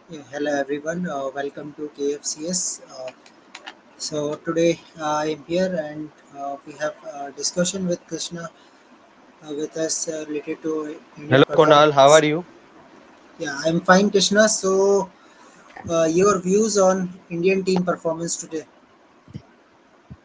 Yeah, hello everyone, welcome to KFCS. So today I am here and we have a discussion with Krishna with us related to Indian Hello, Konal. How performance. are you? Yeah, I'm fine, Krishna. So your views on Indian team performance today?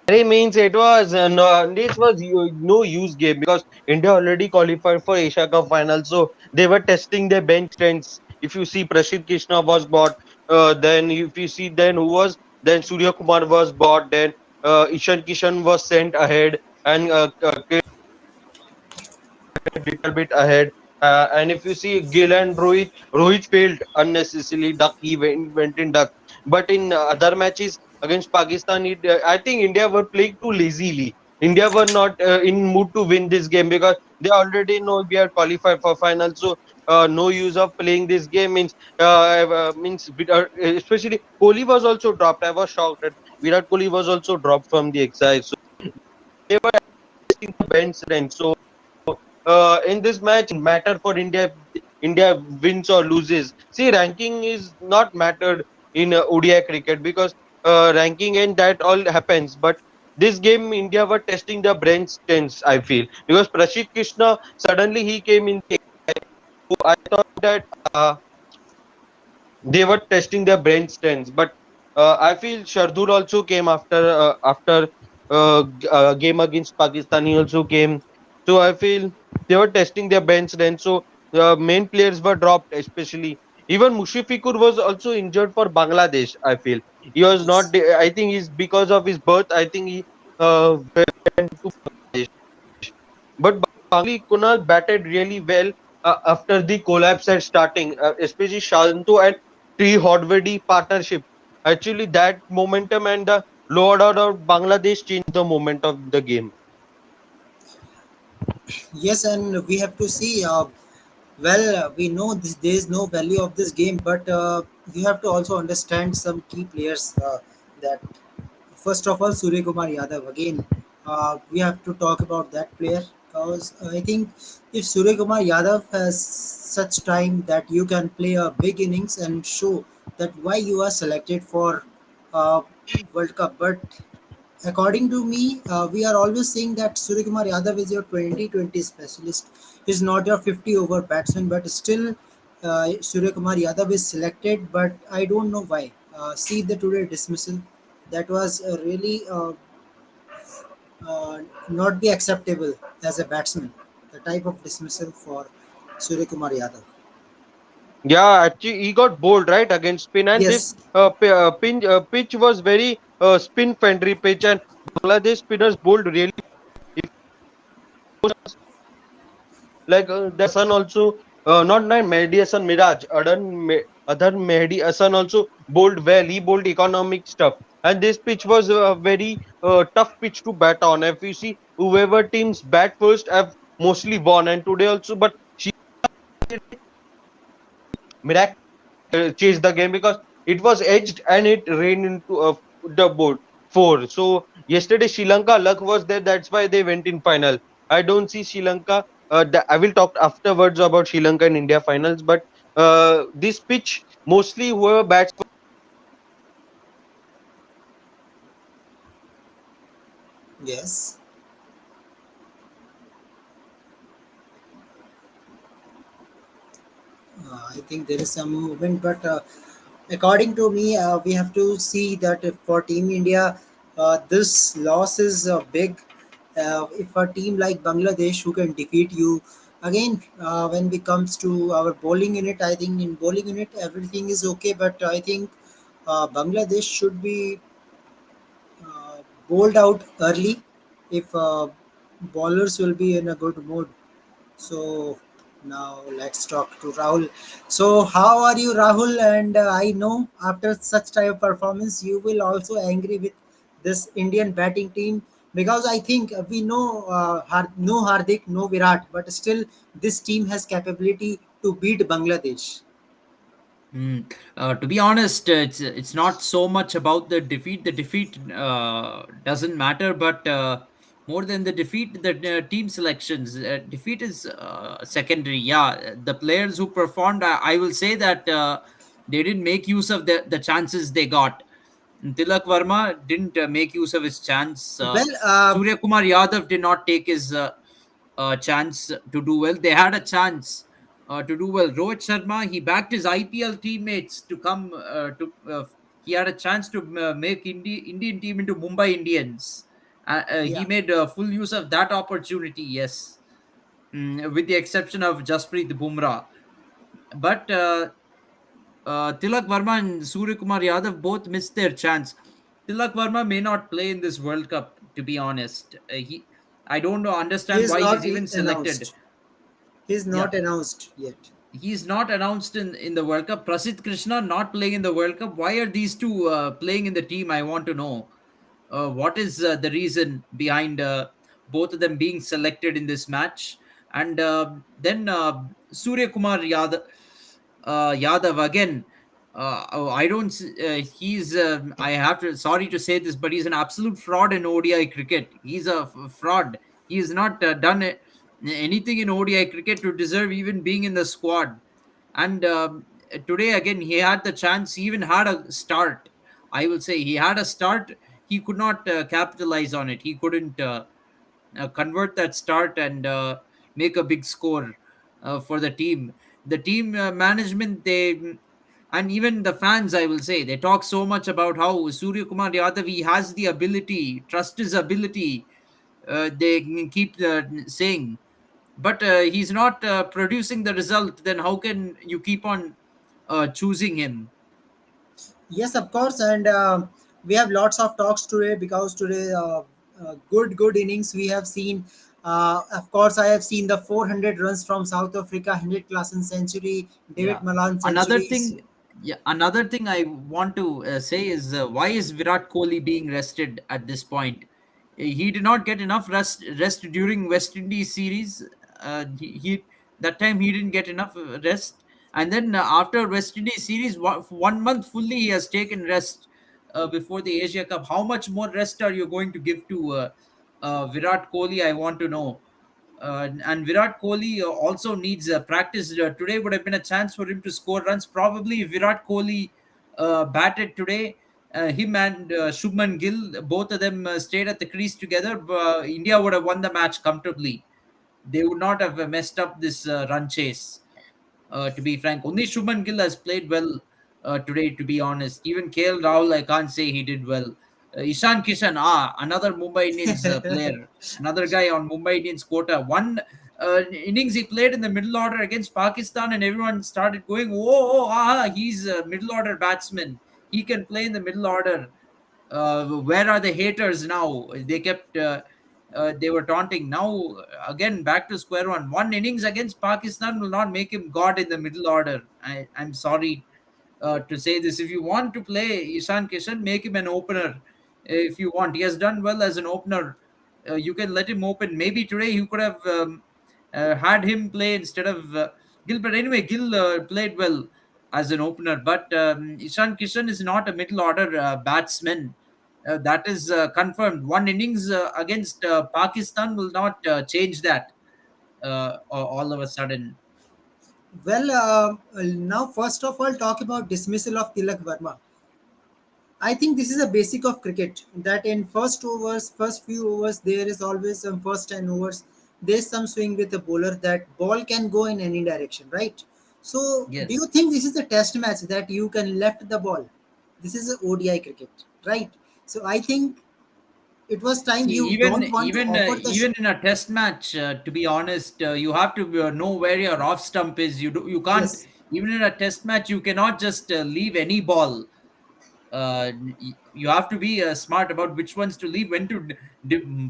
It means it was no, this was no use game because India already qualified for Asia Cup final, so they were testing their bench strengths. If you see Prashid Krishna was bought, then if you see then who was then Surya Kumar was bought, then Ishan Kishan was sent ahead, and little bit ahead. And if you see Gill and Rohit failed unnecessarily. Duck he went in duck. But in other matches against Pakistan, I think India were playing too lazily. India were not in mood to win this game because they already know we are qualified for final. So no use of playing this game especially Kohli was also dropped. I was shocked that Virat Kohli was also dropped from the exercise. So they were testing the bench strength. So in this match matter for India. India wins or loses. See, ranking is not mattered in ODI cricket because ranking and that all happens. But this game, India were testing the brain strengths. I feel because Prashid Krishna suddenly he came in. I thought that they were testing their brain strengths. But I feel Shardul also came after game against Pakistan. He also came, so I feel they were testing their bench strength. So the main players were dropped, especially even Mushifikur was also injured for Bangladesh. I feel he was not. Yes. I think he's because of his birth. I think he went to Bangladesh. But Bangli Kunal batted really well after the collapse at starting, especially Shantu and T Hodvedi partnership. Actually, that momentum and the low order of Bangladesh changed the moment of the game. Yes, and we have to see. We know this, there is no value of this game, but you have to also understand some key players that first of all, Surya Kumar Yadav. Again, we have to talk about that player because I think if Surya Kumar Yadav has such time that you can play a big innings and show that why you are selected for uh, World Cup. But according to me, we are always saying that Surya Kumar Yadav is your 2020 specialist. He's not your 50 over batsman, but still, Surya Kumar Yadav is selected. But I don't know why. See the today dismissal. That was really not be acceptable as a batsman. The type of dismissal for Surya Kumar Yadav. Yeah, actually, he got bowled right against spin, and this Yes, pitch was very spin friendly pitch, and Bangladesh spinners bowled really. If like the son also not Mehdi Hassan Miraj, other Mehdi Hassan also bowled well. He bowled economic stuff, and this pitch was a very tough pitch to bat on. If you see, whoever teams bat first have mostly won, and today also, but she miraculously chased the game because it was edged and it rained into the board four. So yesterday Sri Lanka luck was there. That's why they went in final. I don't see Sri Lanka. I will talk afterwards about Sri Lanka and India finals. But this pitch mostly whoever bats. yes. I think there is some movement, but according to me, we have to see that if for Team India, this loss is big. If a team like Bangladesh who can defeat you again, when it comes to our bowling unit, I think in bowling unit everything is okay, but I think Bangladesh should be bowled out early if bowlers will be in a good mood. So now let's talk to Rahul. So how are you, Rahul? And I know after such type of performance, you will also angry with this Indian batting team because I think we know no Hardik, no Virat, but still this team has capability to beat Bangladesh. To be honest, it's not so much about the defeat. The defeat doesn't matter, but more than the defeat, the team selections. Defeat is secondary. Yeah, the players who performed, I will say that They didn't make use of the chances they got. Tilak Varma didn't make use of his chance. Well, Surya Kumar Yadav did not take his chance to do well. They had a chance to do well. Rohit Sharma, he backed his IPL teammates to come to. He had a chance to make Indian team into Mumbai Indians. He yeah. made full use of that opportunity. Yes, with the exception of Jasprit Bumrah. But Tilak Varma and Surya Kumar Yadav both missed their chance. Tilak Varma may not play in this World Cup, to be honest. I don't know, He understand is why not he's even selected. announced. He is Yeah, not announced yet. he's not announced in the World Cup. Prasidh Krishna not playing in the World Cup. Why are these two playing in the team? I want to know. What is the reason behind both of them being selected in this match? And then Surya Kumar Yadav again. I don't. He's. I have to. Sorry to say this, but he's an absolute fraud in ODI cricket. He's a fraud. He has not done anything in ODI cricket to deserve even being in the squad. And today again, he had the chance. He even had a start. I will say he had a start. He could not capitalize on it. He couldn't convert that start and make a big score for the team. The team management, they and even the fans, I will say, they talk so much about how Surya Kumar Yadav, he has the ability, trust his ability. They keep saying, but he's not producing the result. Then how can you keep on choosing him? Yes, of course, and we have lots of talks today because today good innings we have seen. Of course, I have seen the 400 runs from South Africa, 100 Klassen century, David Yeah. Malan Another centuries. thing, yeah, another thing I want to say is why is Virat Kohli being rested at this point? He did not get enough rest during West Indies series. He that time he didn't get enough rest, and then after West Indies series, 1 month fully he has taken rest before the Asia Cup. How much more rest are you going to give to Virat Kohli? I want to know. And Virat Kohli also needs practice. Today would have been a chance for him to score runs. Probably if Virat Kohli batted today. Him and Shubman Gill, both of them stayed at the crease together. India would have won the match comfortably. They would not have messed up this run chase. To be frank, only Shubman Gill has played well today. To be honest, even KL Rahul, I can't say he did well. Ishan Kishan, another Mumbai Indians player, another guy on Mumbai Indians quota. One innings he played in the middle order against Pakistan, and everyone started going, he's a middle order batsman. He can play in the middle order. Where are the haters now? They kept they were taunting. Now again back to square one. One innings against Pakistan will not make him god in the middle order. I'm sorry to say this. If you want to play Ishan Kishan, make him an opener. If you want, he has done well as an opener. You can let him open. Maybe today you could have had him play instead of Gill. But anyway, Gill played well as an opener. But Ishan Kishan is not a middle order batsman. That is confirmed. One innings against Pakistan will not change that all of a sudden. Well, now first of all, talk about dismissal of Tilak Verma. I think this is a basic of cricket that in first overs, first few overs, there is always some first 10 overs. There's some swing with the bowler that ball can go in any direction, right? So, do you Yes. think this is a test match that you can left the ball? This is a ODI cricket, right? So, I think it was time See, you even don't want to even offer the even in a test match, to be honest, you have to know where your off stump is. You can't, yes. even in a test match. You cannot just leave any ball. You have to be smart about which ones to leave, when to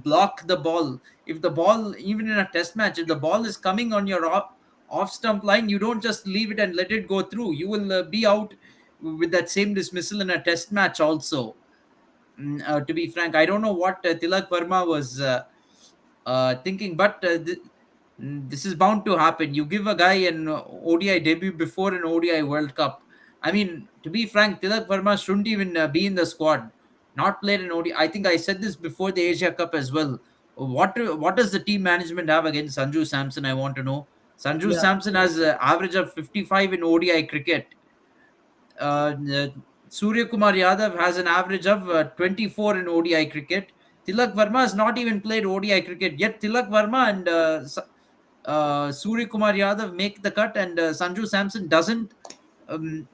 block the ball. If the ball, even in a test match, if the ball is coming on your off stump line, you don't just leave it and let it go through. You will be out with that same dismissal in a test match also. To be frank, I don't know what Tilak Verma was thinking, but this is bound to happen. You give a guy an ODI debut before an ODI World Cup. I mean, to be frank, Tilak Verma shouldn't even be in the squad. Not played an ODI. I think I said this before the Asia Cup as well. What does the team management have against Sanju Samson? I want to know. Sanju Yeah. Samson has an average of 55 in ODI cricket. Surya Kumar Yadav has an average of 24 in ODI cricket. Tilak Verma has not even played ODI cricket yet. Tilak Verma and Surya Kumar Yadav make the cut, and Sanju Samson doesn't.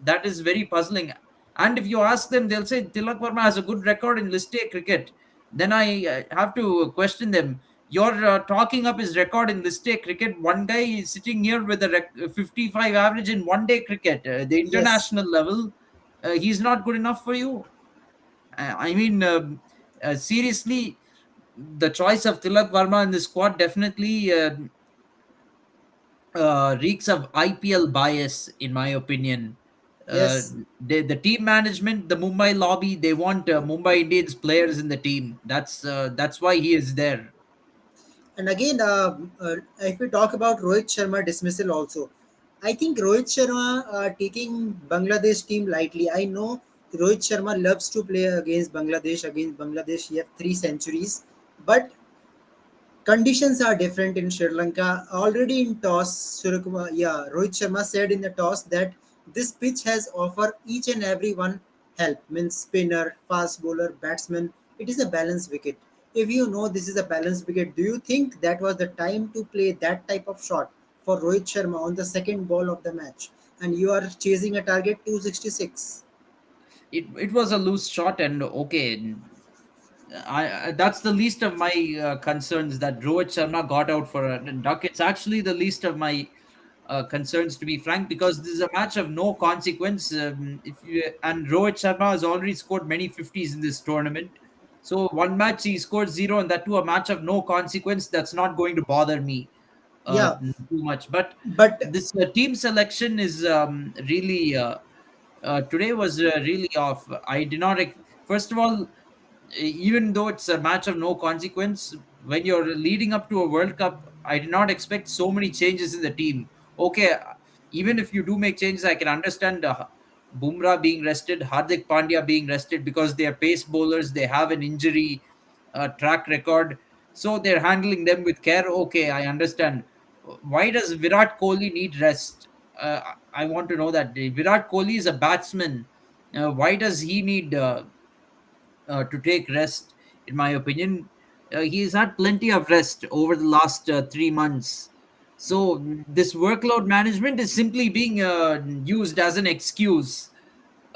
That is very puzzling. And if you ask them, they'll say Tilak Verma has a good record in List A cricket. Then I have to question them. You're talking up his record in List A cricket. One guy is sitting here with a 55 average in one day cricket, the Yes, international level. He's not good enough for you. I mean, seriously, the choice of Tilak Verma in the squad definitely reeks of IPL bias, in my opinion. Uh, yes. the team management, the Mumbai lobby, they want Mumbai Indians players in the team. That's why he is there. And again, if we talk about Rohit Sharma dismissal also, I think Rohit Sharma taking Bangladesh team lightly. I know Rohit Sharma loves to play against Bangladesh. Against Bangladesh, he have 3 centuries, but conditions are different in Sri Lanka. Already in toss, Rohit Sharma said in the toss that this pitch has offered each and every one help. Means spinner, fast bowler, batsman. It is a balanced wicket. If you know this is a balanced wicket, do you think that was the time to play that type of shot for Rohit Sharma on the second ball of the match? And you are chasing a target 266. It was a loose shot, and okay, that's the least of my concerns that Rohit Sharma got out for a duck. It's actually the least of my concerns, to be frank, because this is a match of no consequence. If you and Rohit Sharma has already scored many 50s in this tournament, so one match he scored zero, and that too a match of no consequence. That's not going to bother me Yeah, too much. But but this team selection is really today was really off. I did not. First of all, even though it's a match of no consequence, when you're leading up to a World Cup, I did not expect so many changes in the team. Okay, even if you do make changes, I can understand Bumrah being rested, Hardik Pandya being rested because they are pace bowlers, they have an injury track record, so they're handling them with care. Okay, I understand. Why does Virat Kohli need rest? I want to know that. Virat Kohli is a batsman. Why does he need to take rest? In my opinion, he's had plenty of rest over the last 3 months. So this workload management is simply being used as an excuse.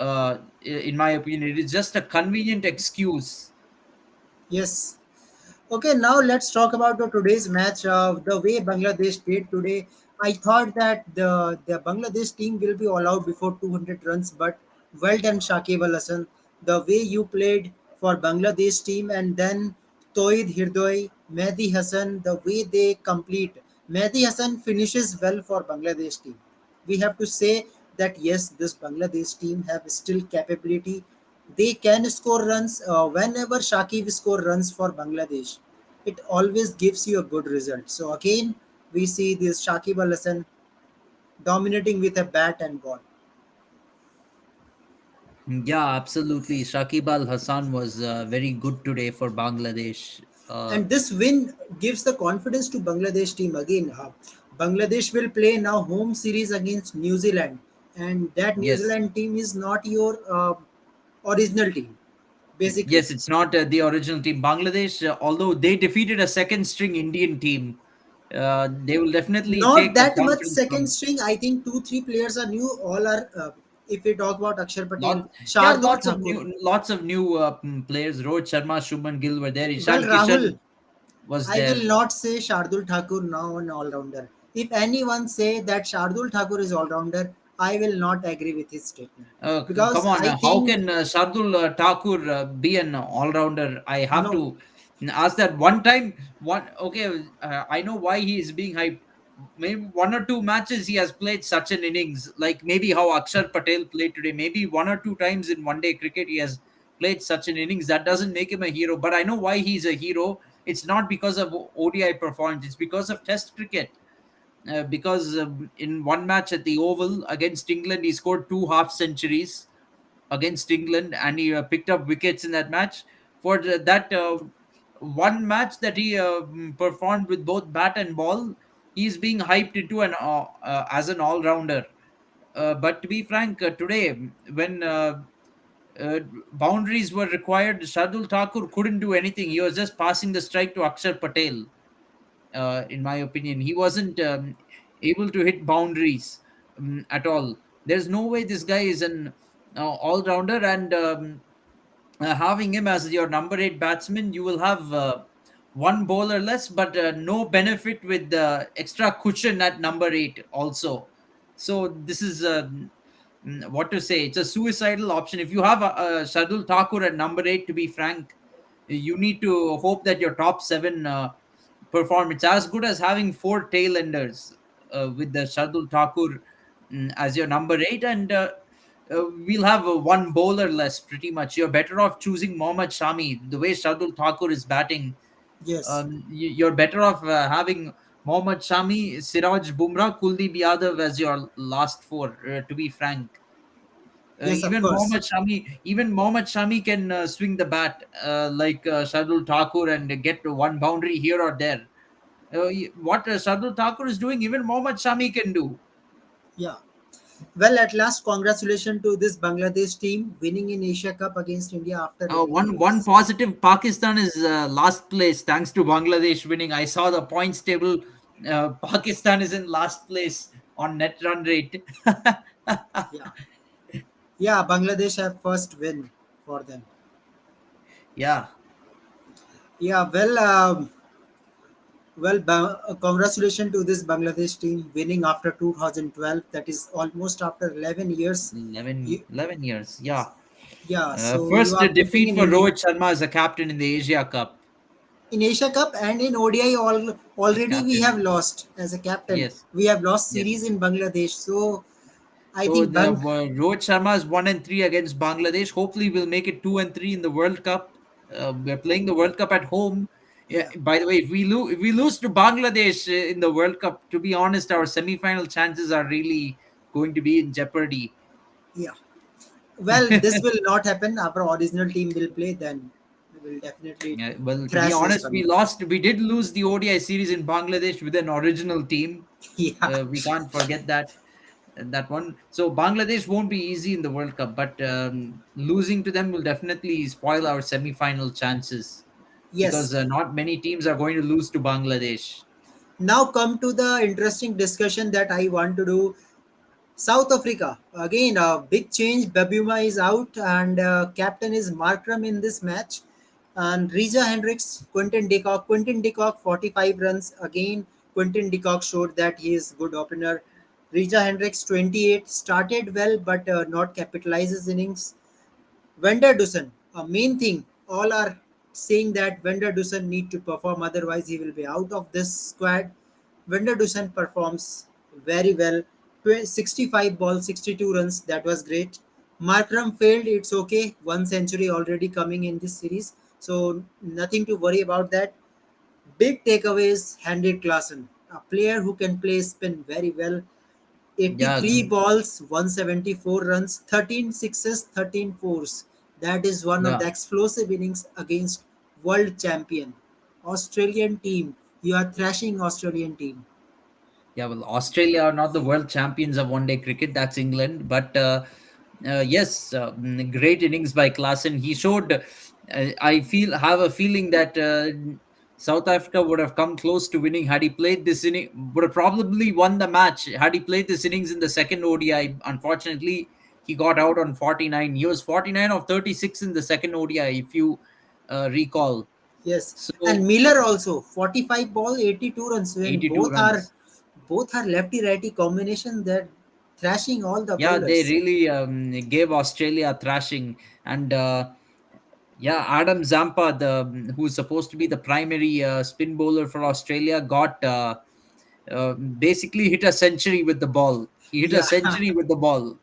In my opinion, it is just a convenient excuse. yes. Okay, now let's talk about the today's match. The way Bangladesh played today, I thought that the Bangladesh team will be all out before 200 runs, but well done, Shakib Al Hasan. The way you played for Bangladesh team, and then Toid Hirdoy, Mehdi Hassan, the way they complete. Mehdi Hassan finishes well for Bangladesh team. We have to say that yes, this Bangladesh team have still capability. They can score runs whenever Shakib score runs for Bangladesh. It always gives you a good result. So again, we see this Shakib Al Hasan dominating with a bat and ball. Yeah, absolutely. Shakib Al Hassan was very good today for Bangladesh. And this win gives the confidence to Bangladesh team again. Bangladesh will play now home series against New Zealand, and that New Yes, Zealand team is not your original team, basically. yes, it's not the original team. Bangladesh, although they defeated a second string Indian team, they will definitely Not take a that much confidence second from string. I think 2 3 players are new. All are. If we talk about Akshar Patel, lot. Yeah, Shardul Thakur. lots of new players. Rohit Sharma, Shubman Gill were there. Well, Ishan Rahul, Kishan was I will there. not say Shardul Thakur now an all-rounder. If anyone say that Shardul Thakur is all-rounder, I will not agree with his statement Come because on, I how think can Shardul Thakur be an all-rounder? I have no, to ask that one time. Okay, I know why he is being hyped. Maybe one or two matches he has played such an innings, like maybe how Akshar Patel played today. Maybe one or two times in one-day cricket he has played such an innings. That doesn't make him a hero. But I know why he's a hero. It's not because of ODI performance. It's because of Test cricket. Because in one match at the Oval against England, he scored two half centuries against England, and he picked up wickets in that match. For that one match that he performed with both bat and ball, he's being hyped into an as an all rounder. But to be frank, today when uh, boundaries were required, Shardul Thakur couldn't do anything. He was just passing the strike to Akshar Patel. In my opinion, he wasn't able to hit boundaries at all. There's no way this guy is an all rounder, and having him as your number eight batsman, you will have one bowler less, but no benefit with the extra cushion at number eight also. So this is what to say. It's a suicidal option. If you have Shardul Thakur at number eight, to be frank, you need to hope that your top seven perform. It's as good as having four tailenders with the Shardul Thakur as your number eight, and we'll have one bowler less pretty much. You're better off choosing Mohammad Shami. The way Shardul Thakur is batting, Yes, you're better off having Mohammad Shami, Siraj Bumrah, Kuldeep Yadav as your last four. To be frank, yes, of course. Even Mohammad Shami can swing the bat like Shardul Thakur and get one boundary here or there. What Shardul Thakur is doing, even Mohammad Shami can do. Yeah. Well, at last, congratulations to this Bangladesh team winning in Asia Cup against India after 11 One years. positive, Pakistan is last place thanks to Bangladesh winning. I saw the points table. Pakistan is in last place on net run rate. Yeah. Yeah, Bangladesh have first win for them. Yeah. Yeah, congratulations to this Bangladesh team winning after 2012. That is almost after 11 years. 11, You, 11 years. Yeah. yeah, so you First are putting defeat in for India Rohit Sharma as a captain in the Asia Cup. in Asia Cup and in ODI. As Already we have captain. lost as a captain. Yes. We have lost Yes. series in Bangladesh. So I So think the Rohit Sharma is 1-3 against Bangladesh. Hopefully, we'll make it 2-3 in the World Cup. We're playing the World Cup at home. Yeah, yeah, by the way, if we lose to Bangladesh in the World Cup, to be honest, our semi-final chances are really going to be in jeopardy. yeah. Well, this will not happen. Our original team will play. Then we will definitely Yeah, well, to be thrash this honest, Bangladesh. we did lose the ODI series in Bangladesh with an original team. Yeah. We can't forget that one. So Bangladesh won't be easy in the World Cup, but losing to them will definitely spoil our semi-final chances because Yes. not many teams are going to lose to Bangladesh. Now come to the interesting discussion that I want to do. South Africa again a big change. Babuma is out and captain is Markram in this match. And Rija Hendricks, Quentin Decock 45 runs again. Quentin Decock showed that he is good opener. Rija Hendricks 28 started well but not capitalizes innings. Dusen, a main thing, all are saying that Dusen need to perform, otherwise he will be out of this squad. Dusen performs very well. 65 balls, 62 runs, that was great. Markram failed, it's okay. One century already coming in this series, so nothing to worry about that. Big takeaways, Henrik Klassen, a player who can play spin very well. Yeah, 83 balls, 174 runs, 13 sixes, 13 fours. That is one of yeah. the explosive innings against world champion. Australian team. You are thrashing Australian team. Yeah, well, Australia are not the world champions of one day cricket. That's England. But yes, great innings by Klaasen. He showed. Have a feeling that South Africa would have come close to winning had he played this inning. Would have probably won the match had he played this innings in the second ODI. Unfortunately, he got out on 49. He was 49 of 36 in the second ODI, if you recall. Yes. And So Miller also 45 ball, 82 runs. When 82 runs. both are lefty righty combination, they're thrashing all the Yeah, they bowlers. really gave Australia a thrashing, and yeah, Adam Zampa, the who's supposed to be the primary spin bowler for Australia, got basically hit a century with the ball. He hit a Yeah. century with the ball.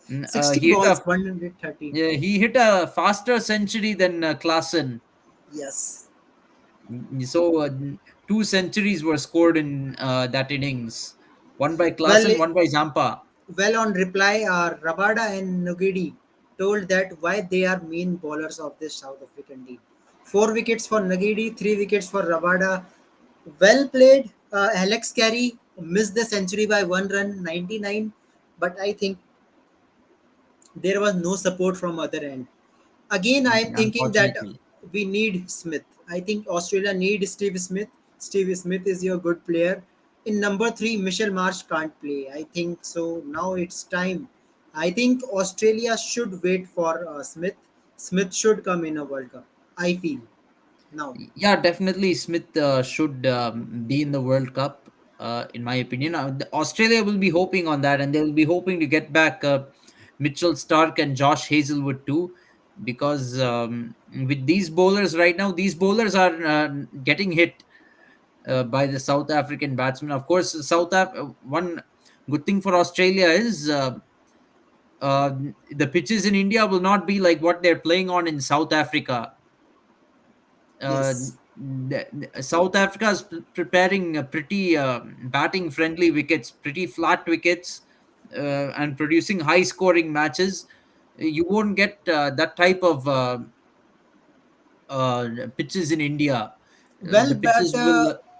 60 balls, 113. He hit a faster century than Klaasen. Yes. So two centuries were scored in that innings, one by Well, Klaasen, one by Zampa. Well, on reply, Rabada and Nugedi told that why they are main bowlers of this South African team. 4 wickets for Nugedi, 3 wickets for Rabada. Well played. Alex Carey missed the century by 1 run, 99. but I think there was no support from other end. Again, I am thinking that unfortunately. we need Smith. I think Australia need Steve Smith. Steve Smith is your good player. In number three, Michel Marsh can't play. I think so. Now it's time. I think Australia should wait for Smith. Smith should come in a World Cup. I feel now. Yeah, definitely. Smith should be in the World Cup, in my opinion. Australia will be hoping on that, and they will be hoping to get back Mitchell Stark and Josh Hazelwood too, because with these bowlers right now, these bowlers are getting hit by the South African batsmen. Of course, one good thing for Australia is uh, the pitches in India will not be like what they're playing on in South Africa. uh, Yes. South Africa is preparing a pretty batting friendly wickets, pretty flat wickets, and producing high scoring matches. You won't get that type of pitches in India. The Well, but pitches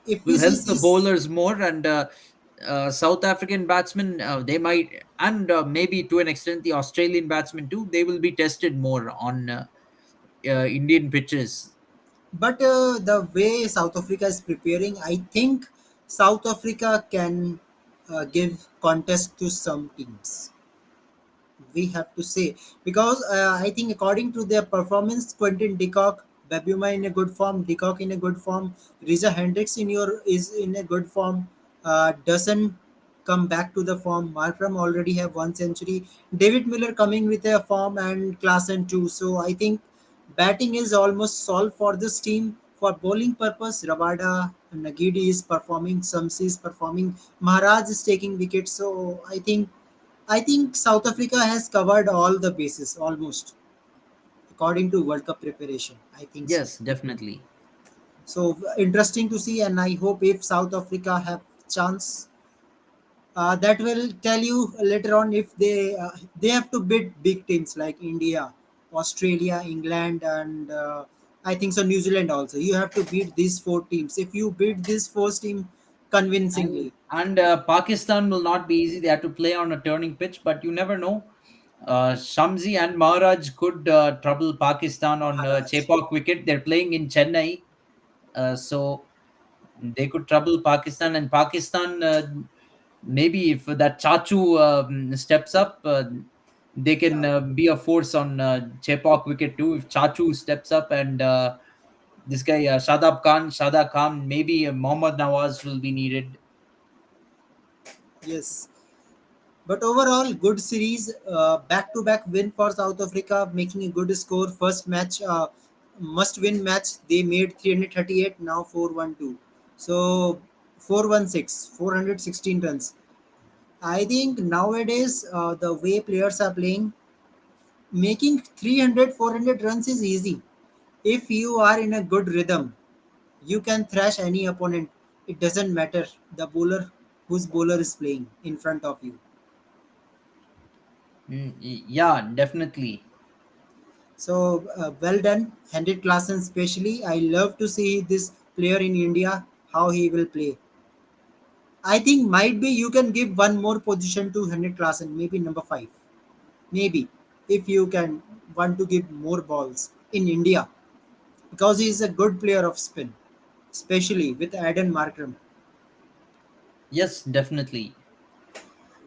if we will see help the this, bowlers more, and South African batsmen, they might, and maybe to an extent the Australian batsmen too. They will be tested more on Indian pitches. but the way South Africa is preparing, I think South Africa can give contest to some teams. We have to say, because I think according to their performance, Quentin Decock, Babuma in a good form, Decock in a good form, Reza Hendricks is in a good form. Doesn't come back to the form. Markram already have 1 century. David Miller coming with a form and Klassen too. So I think batting is almost solved for this team. For bowling purpose, Rabada Nagidi is performing, Samsi is performing, Maharaj is taking wickets. So I think South Africa has covered all the bases almost according to World Cup preparation. I think so. Yes, definitely. So interesting to see, and I hope if South Africa have chance, that will tell you later on if they have to beat big teams like India, Australia, England, and I think so New Zealand also. You have to beat these four teams. If you beat these four teams and convincingly, Pakistan will not be easy. They have to play on a turning pitch, but you never know. Shamsi and Maharaj could trouble Pakistan on Maharaj. Chepauk wicket. They're playing in Chennai, so they could trouble Pakistan. And Pakistan, maybe if that Chachu steps up, they can Yeah. be a force on Chepauk wicket too. If Chachu steps up and this guy Shadab Khan, maybe Mohammad Nawaz will be needed. Yes. But overall, good series, back-to-back win for South Africa, making a good score. First match, must-win match. They made 338, now 412. So 416, 416 runs. I think nowadays, the way players are playing, making 300, 400 runs is easy. If you are in a good rhythm, you can thrash any opponent. It doesn't matter the bowler whose bowler is playing in front of you. Yeah, definitely. So well done, Henrik Klassen especially. I love to see this player in India how he will play. I think might be you can give one more position to Henrik Klassen, maybe number five, maybe if you can want to give more balls in India because he is a good player of spin, especially with Aden Markram. Yes, definitely.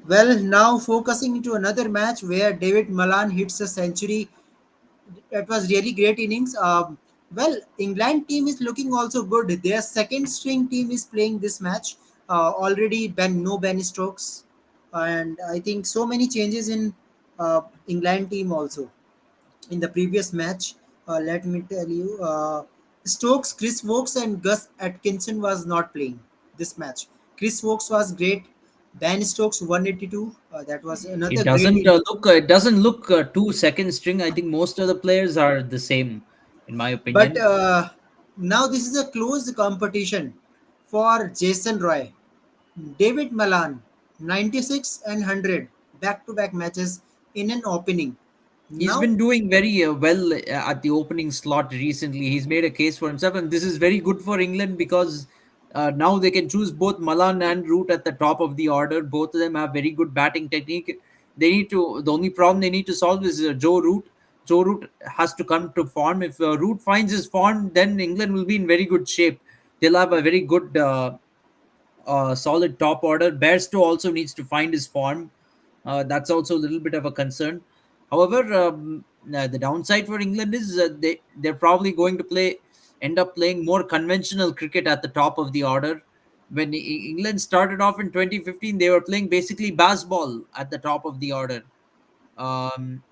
Well, now focusing into another match where David Malan hits a century. It was really great innings. Well, England team is looking also good. Their second string team is playing this match. Already Ben Stokes, and I think so many changes in England team also in the previous match. Let me tell you, Stokes, Chris Wokes, and Gus Atkinson was not playing this match. Chris Wokes was great. Ben Stokes 182. That was another great innings. It doesn't look too second string. I think most of the players are the same, in my But opinion. now this is a closed competition for Jason Roy, David Malan, 96 and 100 back-to-back matches in an opening. He's Now, been doing very well at the opening slot recently. He's made a case for himself, and this is very good for England because Now they can choose both Malan and Root at the top of the order. Both of them have very good batting technique. They need to. The only problem they need to solve is Joe Root. Joe Root has to come to form. If Root finds his form, then England will be in very good shape. They'll have a very good, solid top order. Bairstow also needs to find his form. That's also a little bit of a concern. However, the downside for England is they're probably going to end up playing more conventional cricket at the top of the order. When England started off in 2015, they were playing basically baseball at the top of the order. Um,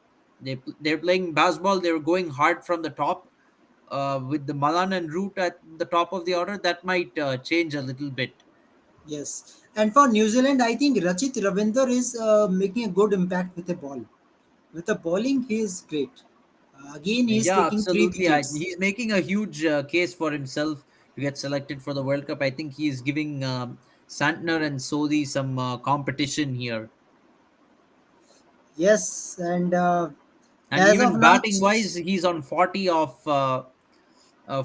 they're playing baseball. They were going hard from the top. With the Malan and Root at the top of the order, that might change a little bit. Yes. And for New Zealand, I think Rachit Ravinder is making a good impact with the ball. With the bowling, he is great. Again, he is Yeah, taking three absolutely. wickets. He's making a huge case for himself to get selected for the World Cup. I think he's giving Santner and Sodhi some competition here. Yes, and And as of even now, batting wise, he's on 40 of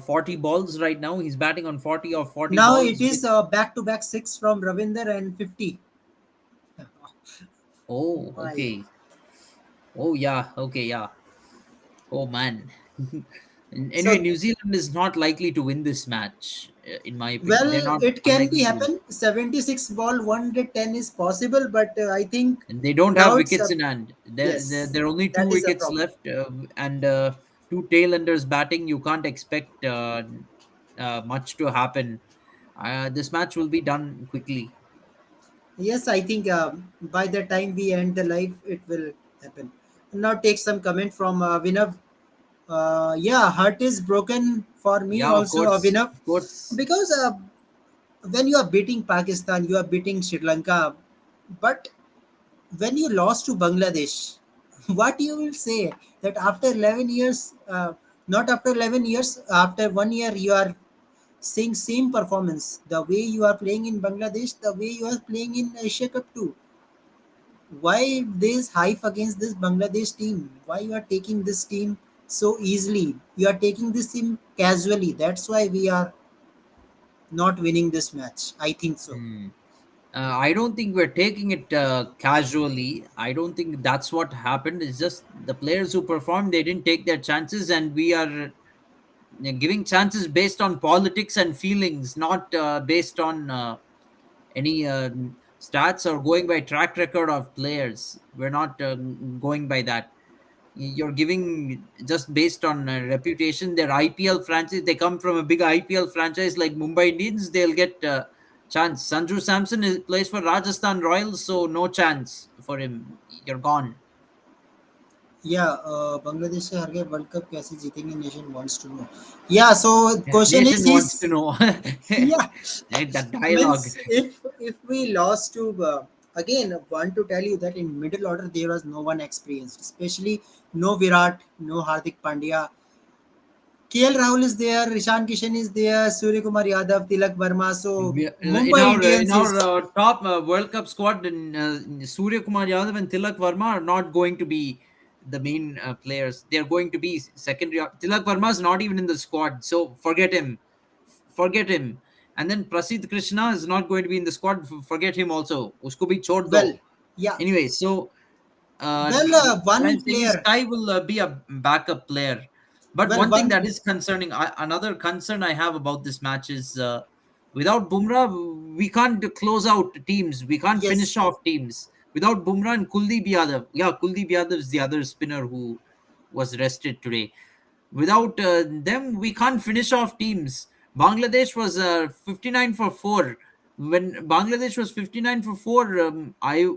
40 balls right now. He's batting on 40 of 40 now it balls. is back to back six from Ravinder and 50. Oh, My. okay. Oh, yeah. Okay, yeah. Oh, man. Anyway, So, New Zealand is not likely to win this match, in my opinion. They're well, not it can be unlikely to win. happen. 76 ball, 110 is possible, but I think And they don't have now it's wickets a in hand. yes, There are only two that is a wickets problem. left, and two tailenders batting. You can't expect much to happen. This match will be done quickly. Yes, I think by the time we end the live, it will happen. Now, take some comment from Vinav. Yeah, heart is broken for me Yeah, also, Vinav, of course. because when you are beating Pakistan, you are beating Sri Lanka, but when you lost to Bangladesh, what you will say that after 11 years, not after 11 years, after 1 year, you are seeing same performance. The way you are playing in Bangladesh, the way you are playing in Asia Cup too. Why this hype against this Bangladesh team? Why you are taking this team so easily? You are taking this team casually. That's why we are not winning this match. I think so. Hmm. I don't think we're taking it casually. I don't think that's what happened. It's just the players who performed, they didn't take their chances, and we are giving chances based on politics and feelings, not based on any stats or going by track record of players. We're not going by that. You're giving just based on reputation. Their IPL franchise, they come from a big IPL franchise like Mumbai Indians, they'll get chance. Sanju Samson plays for Rajasthan Royals, so no chance for him. You're gone. Yeah, Bangladesh से हार गए world cup कैसे जीतेंगे nation wants to know या so question Nation is his wants to know. yeah That dialogue. means if we lost to again want to tell you that in middle order there was no one experienced, especially no Virat, no Hardik Pandya. KL Rahul is there, Rishan Kishan is there, Surya Kumar Yadav, Tilak Verma. So In Mumbai our Indians is top World Cup squad, Surya Kumar Yadav and Tilak Verma are not going to be the main players. They're going to be secondary. Tilak Verma is not even in the squad, so forget him. Forget him. And then Prasidh Krishna is not going to be in the squad. Forget him also. Usko bhi chhod well, do. yeah, Anyway, so well, what I'm one saying is player, Sky will be a backup player. But well, one thing one that is concerning, another concern I have about this match is without Bumrah, we can't close out teams. We can't finish yes, off teams. Without Bumrah and Kuldeep Yadav. Yeah, Kuldeep Yadav is the other spinner who was rested today. Without them, we can't finish off teams. Bangladesh was 59 for 4. When Bangladesh was 59 for 4, I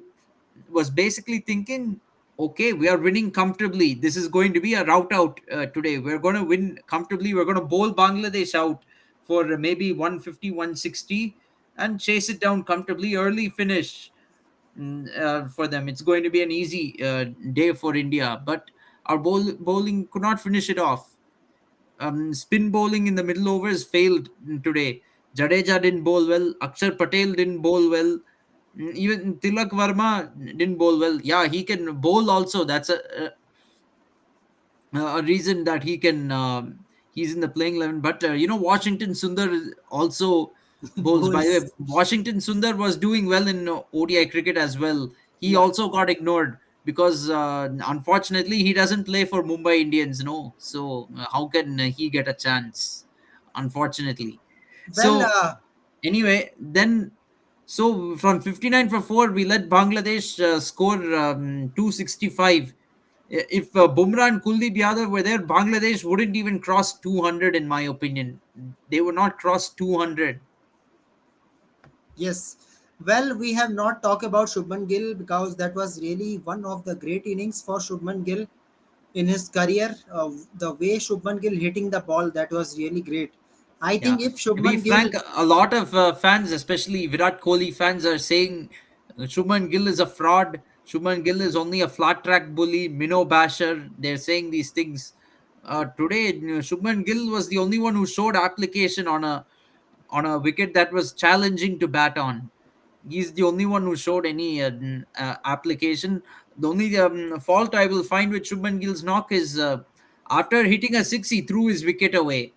was basically thinking, okay, we are winning comfortably. This is going to be a route out today. We're going to win comfortably. We're going to bowl Bangladesh out for maybe 150, 160 and chase it down comfortably. Early finish for them. It's going to be an easy day for India. But our bowling could not finish it off. Spin bowling in the middle overs failed today. Jadeja didn't bowl well. Akshar Patel didn't bowl well. Even Tilak Verma didn't bowl well. Yeah, he can bowl also. That's a reason that he can. He's in the playing 11. But Washington Sundar also bowls. By the way, Bulls. Washington Sundar was doing well in ODI cricket as well. He Yeah. also got ignored because unfortunately he doesn't play for Mumbai Indians. No, so how can he get a chance? Unfortunately. Well, So anyway, then so from 59 for 4, we let Bangladesh score 265. If Bumrah and Kuldeep Yadav were there, Bangladesh wouldn't even cross 200, in my opinion. They would not cross 200. yes. Well, we have not talked about Shubman Gill because that was really one of the great innings for Shubman Gill in his career. The way Shubman Gill hitting the ball, that was really great. I Yeah. think if To be Shubman Gill, frank, a lot of fans, especially Virat Kohli fans, are saying Shubman Gill is a fraud. Shubman Gill is only a flat track bully, minnow basher. They're saying these things. Today, Shubman Gill was the only one who showed application on a wicket that was challenging to bat on. He's the only one who showed any application. The only fault I will find with Shubman Gill's knock is after hitting a six, he threw his wicket away.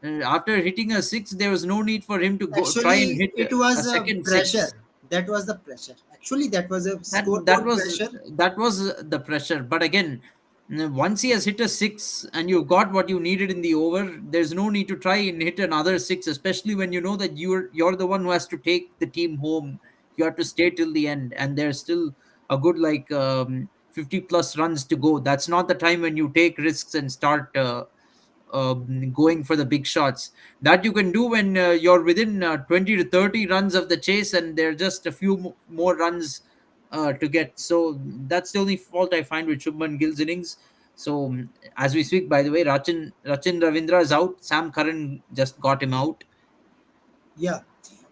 After hitting a six, there was no need for him to go try and actually, hit it a was a second pressure. six. That was the pressure. Actually, that was a that that scoreboard was pressure. that was the pressure. But again, once he has hit a six and you've got what you needed in the over, there's no need to try and hit another six, especially when you know that you're the one who has to take the team home. You have to stay till the end, and there's still a good 50 plus runs to go. That's not the time when you take risks and start going for the big shots. That you can do when you're within 20 to 30 runs of the chase and there are just a few more runs to get. So that's the only fault I find with Shubman Gill's innings. So as we speak, by the way, Rachin Ravindra is out. Sam Curran just got him out. Yeah.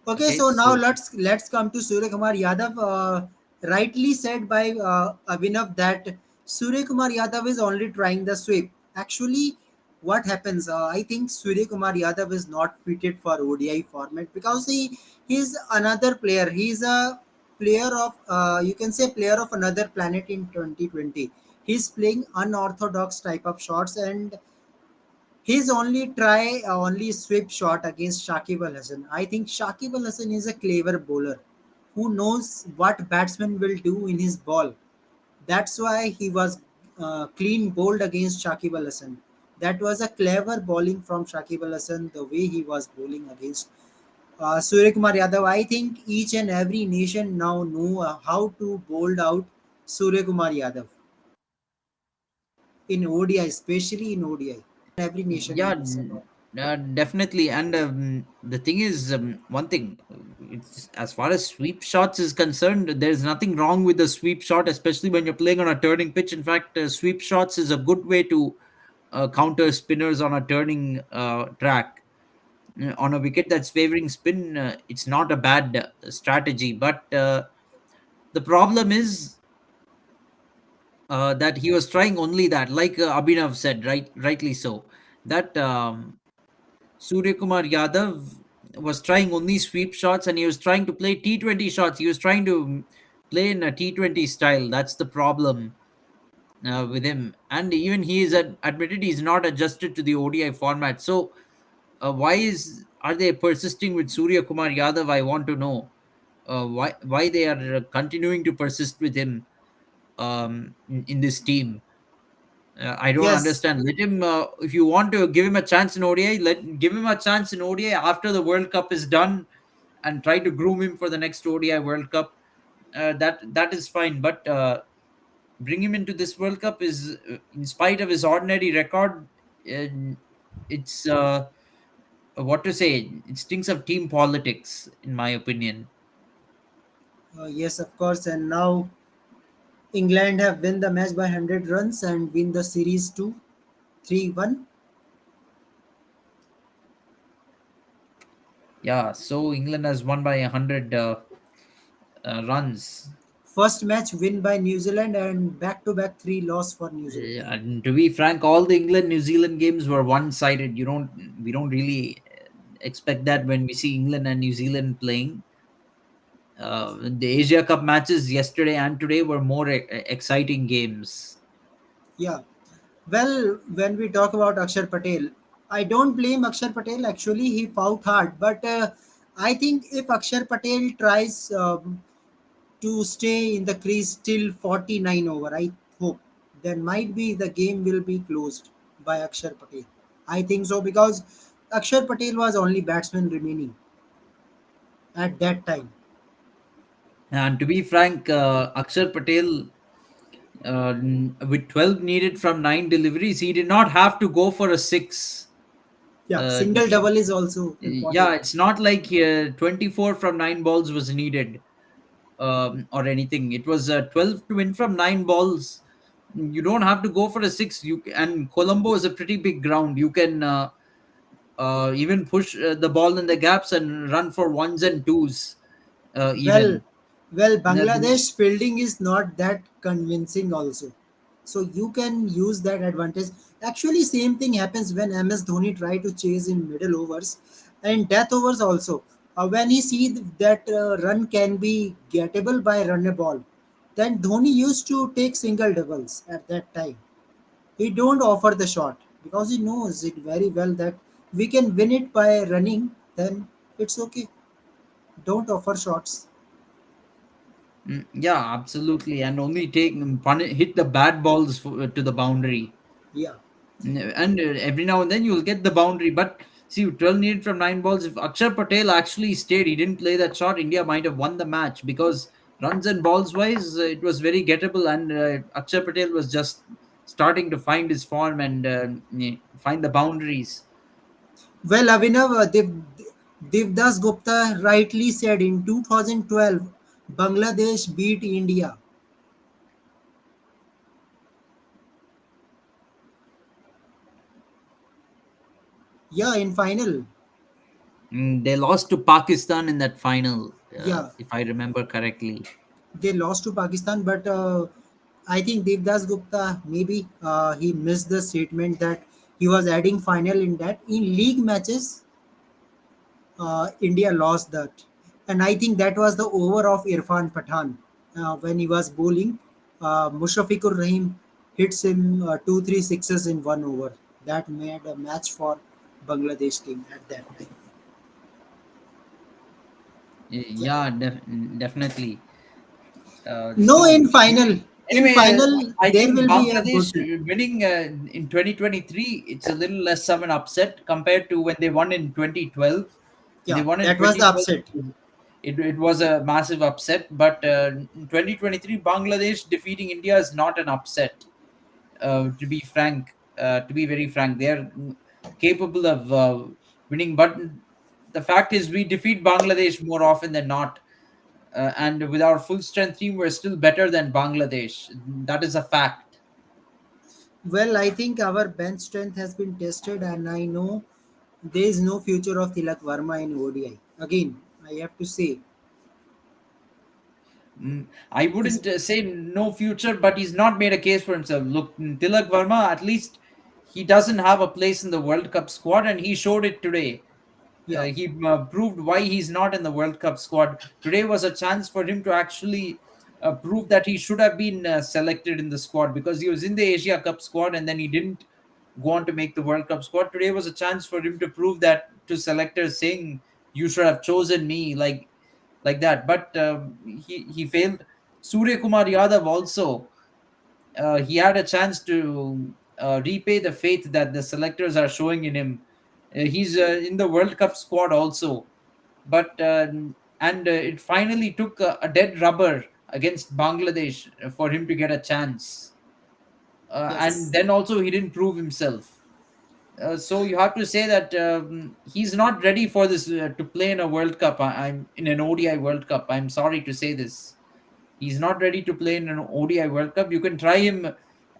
Okay, Okay, so now so let's come to Surya Kumar Yadav. Rightly said by Abhinav that Surya Kumar Yadav is only trying the sweep. Actually, what happens? I think Surya Kumar Yadav is not fitted for ODI format because he's another player. He's a player of you can say player of another planet in 2020. He's playing unorthodox type of shots, and his only sweep shot against Shakib Al Hasan. I think Shakib Al Hasan is a clever bowler who knows what batsman will do in his ball. That's why he was clean bowled against Shakib Al Hasan. That was a clever bowling from Shakib Al Hasan, the way he was bowling against Surya Kumar Yadav. I think each and every nation now know how to bowl out Surya Kumar Yadav in ODI, especially in ODI. Every nation yeah, knows about. definitely. And the thing is, one thing, it's as far as sweep shots is concerned, there's nothing wrong with the sweep shot, especially when you're playing on a turning pitch. In fact, sweep shots is a good way to counter spinners on a turning track. On a wicket that's favoring spin, it's not a bad strategy. But the problem is that he was trying only that, like Abhinav said, rightly so, that Surya Kumar Yadav was trying only sweep shots and he was trying to play T20 shots. He was trying to play in a T20 style. That's the problem with him. And even he is admitted he's not adjusted to the ODI format. So why are they persisting with Surya Kumar Yadav? I want to know why they are continuing to persist with him in this team. I don't Yes, understand. Let him. If you want to give him a chance in ODI, give him a chance in ODI after the World Cup is done, and try to groom him for the next ODI World Cup. That is fine. But bring him into this World Cup is, in spite of his ordinary record, uh, it's what to say. It stinks of team politics, in my opinion. yes, of course. And now England have win the match by 100 runs and win the series 2 3-1. Yeah. So England has won by 100 runs. First match win by New Zealand and back to back 3 loss for New Zealand. And to be frank, all the England New Zealand games were one-sided. We don't really expect that when we see England and New Zealand playing. The Asia Cup matches yesterday and today were more exciting games. Yeah. Well, when we talk about Akshar Patel, I don't blame Akshar Patel. Actually, he fought hard, but I think if Akshar Patel tries to stay in the crease till 49 over, I hope then might be the game will be closed by Akshar Patel. I think so because Akshar Patel was only batsman remaining at that time. And to be frank, Akshar Patel, with 12 needed from 9 deliveries, he did not have to go for a six. Yeah, Uh, single double is also important. yeah, it's not like 24 from 9 balls was needed, or anything. It was 12 to win from 9 balls. You don't have to go for a six. And Colombo is a pretty big ground. You can even push the ball in the gaps and run for ones and twos, Well, even. well, Uh, Bangladesh fielding is not that convincing also. So you can use that advantage. Actually, same thing happens when MS Dhoni try to chase in middle overs and death overs also. When he see that run can be gettable by run a ball, then Dhoni used to take single doubles at that time. He don't offer the shot because he knows it very well that we can win it by running. Then it's okay. Don't offer shots. yeah, absolutely. And only hit the bad balls to the boundary. Yeah. And every now and then you'll get the boundary. But see, 12 needed from 9 balls. If Akshar Patel actually stayed, he didn't play that shot, India might have won the match, because runs and balls wise, it was very gettable. And Akshar Patel was just starting to find his form and find the boundaries. Well, Avinav, Devdas Gupta rightly said in 2012, Bangladesh beat India. Yeah, in final. They lost to Pakistan in that final, Yeah, if I remember correctly. they lost to Pakistan, but I think Devdas Gupta maybe he missed the statement that he was adding final in that. In league matches, India lost that. And I think that was the over of Irfan Pathan when he was bowling. Mushafiqur Rahim hits him two, three sixes in 1 over. That made a match for Bangladesh team at that time. Yeah. Yeah, definitely. No, in So final. In anyway, final, I there think will be a Bangladesh good team. winning in 2023, it's a little less of an upset compared to when they won in 2012. When they Yeah, won in that was the 2012, upset. it was a massive upset. But in 2023, Bangladesh defeating India is not an upset. To be frank, to be very frank, they are capable of winning. But the fact is, we defeat Bangladesh more often than not. And with our full strength team, we're still better than Bangladesh. That is a fact. Well, I think our bench strength has been tested, and I know there is no future of Tilak Verma in ODI. Again, I have to say, I is wouldn't say no future, but he's not made a case for himself. Look, Tilak Verma, at least he doesn't have a place in the World Cup squad, and he showed it today. yeah. He proved why he's not in the World Cup squad. Today was a chance for him to actually prove that he should have been selected in the squad, because he was in the Asia Cup squad and then he didn't go on to make the World Cup squad. Today was a chance for him to prove that to selectors, saying you should have chosen me, like that. But he failed. Surya Kumar Yadav also, he had a chance to repay the faith that the selectors are showing in him. He's in the World Cup squad also, but and it finally took a dead rubber against Bangladesh for him to get a chance, and Yes. then also he didn't prove himself. So you have to say that he's not ready for this to play in a World Cup. I'm in an ODI World Cup. I'm sorry to say this. He's not ready to play in an ODI World Cup. You can try him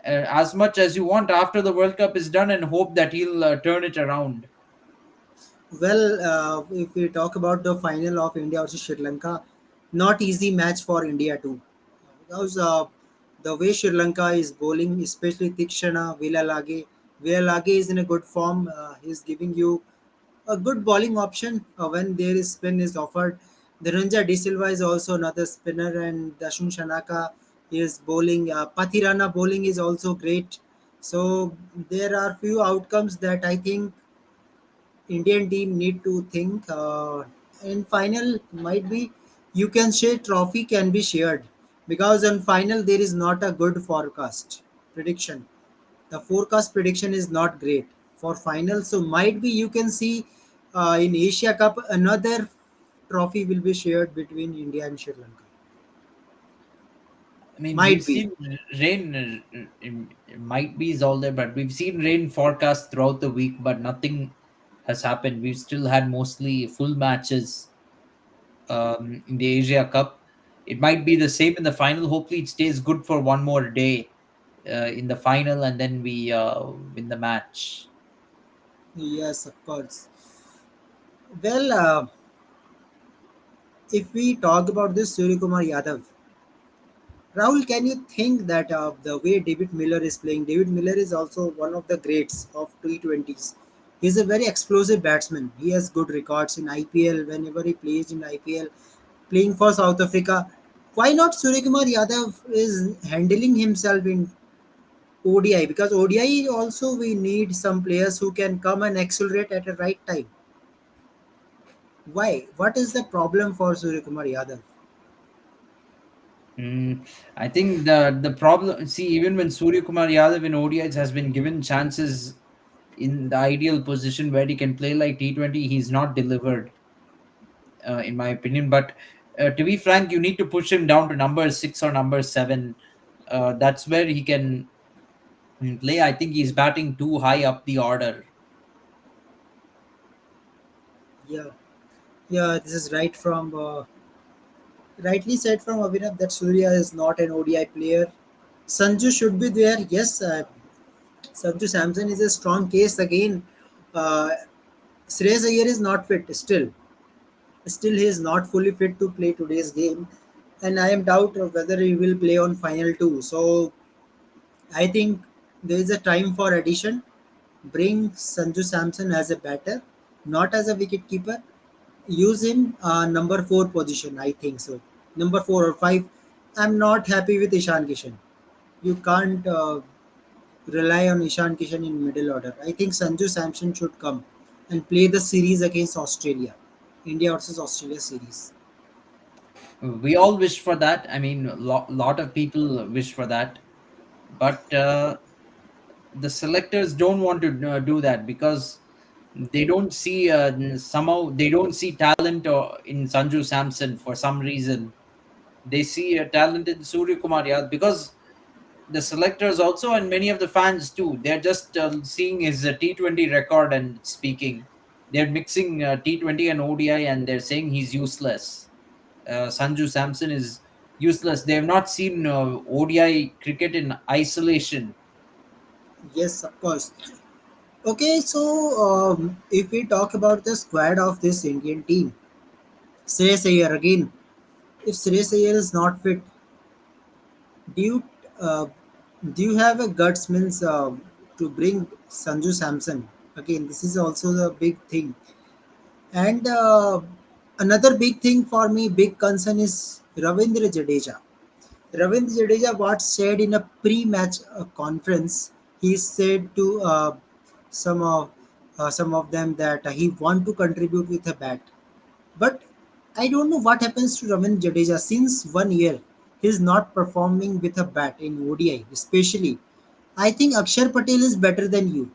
as much as you want after the World Cup is done and hope that he'll turn it around. Well, if we talk about the final of India versus Sri Lanka, not easy match for India too, because the way Sri Lanka is bowling, especially Tikshana, Villalage is in a good form. He's giving you a good bowling option when there is spin is offered. Dhananjay De Silva is also another spinner, and Dashun Shanaka is bowling. Pathirana bowling is also great. So there are few outcomes that I think Indian team need to think. In final, might be you can say trophy can be shared because in final there is not a good forecast prediction. The forecast prediction is not great for final, so might be you can see in Asia Cup another trophy will be shared between India and Sri Lanka. I mean, we've Might be. seen rain. It might be is all there, but we've seen rain forecast throughout the week, but nothing has happened. We've still had mostly full matches in the Asia Cup. It might be the same in the final. Hopefully, it stays good for one more day in the final, and then we win the match. Yes, of course. Well, if we talk about this Surya Kumar Yadav, Rahul, can you think that the way David Miller is playing, David Miller is also one of the greats of T20s. He's a very explosive batsman. He has good records in IPL whenever he plays in IPL, playing for South Africa. Why not Suryakumar Yadav is handling himself in ODI? Because ODI also we need some players who can come and accelerate at the right time. Why? What is the problem for Suryakumar Yadav? I think the problem. See, even when Surya Kumar Yadav in ODIs has been given chances in the ideal position where he can play like T20, he's not delivered, in my opinion. But to be frank, you need to push him down to number 6 or number 7. That's where he can play. I think he's batting too high up the order. Yeah, yeah, this is right from rightly said from Abhinav that Surya is not an ODI player. Sanju should be there. Yes, Sanju Samson is a strong case again. Uh, Shreyas Iyer is not fit still. Still, he is not fully fit to play today's game, and I am doubt of whether he will play on final two. So I think there is a time for addition. Bring Sanju Samson as a batter, not as a wicket keeper. Use him number four position. I think so. Number 4 or 5. I'm not happy with Ishan Kishan. You can't rely on Ishan Kishan in middle order. I think Sanju Samson should come and play the series against Australia, India versus Australia series. We all wish for that. I mean, lot of people wish for that, but the selectors don't want to do that because they don't see somehow they don't see talent in Sanju Samson for some reason. They see a talent in Surya Kumar Yadav because the selectors also and many of the fans too. They're just seeing his T20 record and speaking. They're mixing T20 and ODI and they're saying he's useless. Sanju Samson is useless. They have not seen ODI cricket in isolation. Yes, of course. Okay, so if we talk about the squad of this Indian team, Shreyas Iyer again. If Shreyas Iyer is not fit, do you uh, do you have a guts means to bring Sanju Samson? Again, this is also the big thing. And another big thing for me, big concern is Ravindra Jadeja. Ravindra Jadeja, what said in a pre-match conference, he said to some of them that he want to contribute with a bat. But I don't know what happens to Ravindra Jadeja since 1 year. He's not performing with a bat in ODI, especially. I think Akshar Patel is better than you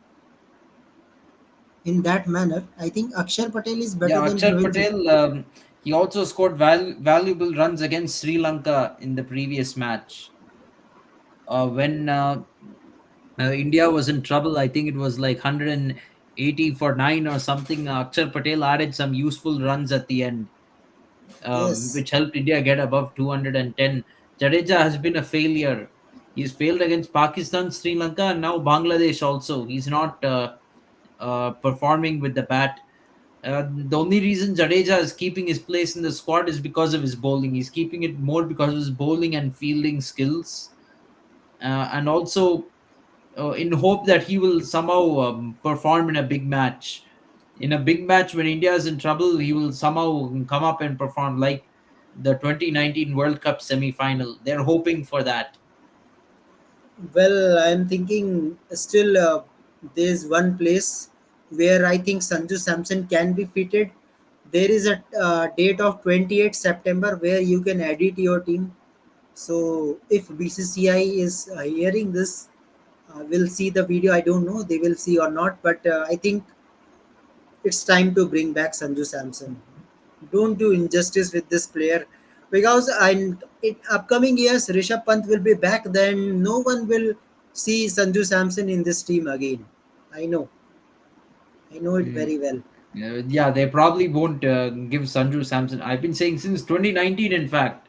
in that manner. I think Akshar Patel is better Yeah, than Akshar Ravindra. Patel, he also scored valuable runs against Sri Lanka in the previous match. When India was in trouble, I think it was like 180 for 9 or something. Akshar Patel added some useful runs at the end, Yes, which helped India get above 210. Jadeja has been a failure. He's failed against Pakistan, Sri Lanka, and now Bangladesh also. He's not performing with the bat. The only reason Jadeja is keeping his place in the squad is because of his bowling. He's keeping it more because of his bowling and fielding skills, and also in hope that he will somehow perform in a big match. In a big match, when India is in trouble, he will somehow come up and perform like the 2019 World Cup semi final. They're hoping for that. well, I'm thinking still there's one place where I think Sanju Samson can be fitted, There is a date of 28 September where you can edit your team. So if BCCI is hearing this, will see the video. I don't know they will see or not, but I think it's time to bring back Sanju Samson. Don't do injustice with this player because in upcoming years Rishabh Pant will be back. Then no one will see Sanju Samson in this team again. I know, I know it Mm, very well. yeah, they probably won't give Sanju Samson. I've been saying since 2019, in fact,